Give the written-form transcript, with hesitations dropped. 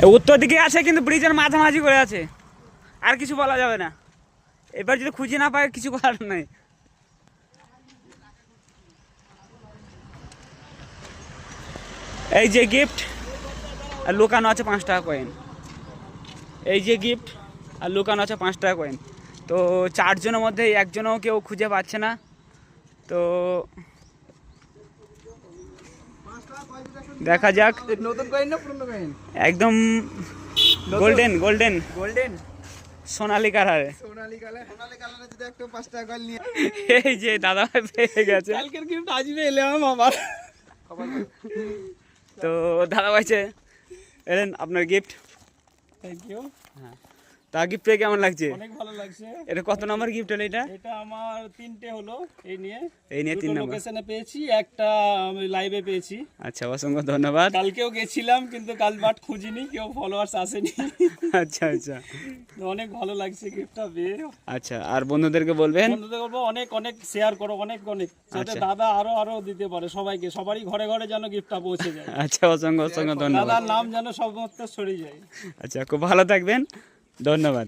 উত্তর দিকে আছে কিন্তু ব্রিজের মাঝামাঝি করে আছে, আর কিছু বলা যাবে না। এবার যদি খুঁজে না পায় কিছু করার নেই। এই যে গিফট আর লুকানো আছে 5 টাকা কয়েন। এই যে গিফট আর লুকানো আছে 5 টাকা কয়েন। তো 4 জনের মধ্যে একজনও কেউ খুঁজে পাচ্ছে না। তো দেখা যাক। নতুন কয়েন না পুরনো কয়েন? একদম গোল্ডেন গোল্ডেন গোল্ডেন সোনালী কালারে। সোনালী কালারে যদি একটা 5 টাকা কয়েন নিয়ে এই যে দাদা ভাই পেয়ে গেছে। কালকের গিফট আজ পেলাম আমার। তো দাদা ভাইছে এলেন আপনার গিফট। Thank you. হ্যাঁ, তা গিফট পেয়ে কেমন লাগছে? অনেক ভালো লাগছে। এটা কত নম্বর গিফট হলো এটা? এটা আমার 3টে হলো। এই নিয়ে 3 নম্বর লোকেশনে পেয়েছি, একটা আমি লাইভে পেয়েছি। আচ্ছা, অসংখ্য ধন্যবাদ। কালকেও গেছিলাম কিন্তু কাল বাট খুঁজিনি, কেউ ফলোয়ার্স আসেনি। আচ্ছা আচ্ছা অনেক ভালো লাগছে গিফটটা পেয়ে। আচ্ছা, আর বন্ধুদেরকে বলবেন? বন্ধুদের বলবো অনেক অনেক শেয়ার করো, অনেক অনেক, যাতে আচ্ছা। দাদা আরো দিতে পারে সবাইকে, সবারই ঘরে ঘরে যেন গিফটটা পৌঁছে যায়। আচ্ছা, অসংখ্য অসংখ্য ধন্যবাদ। দাদার নাম যেন সমস্ত ছড়িয়ে যায়। আচ্ছা, খুব ভালো থাকবেন, ধন্যবাদ।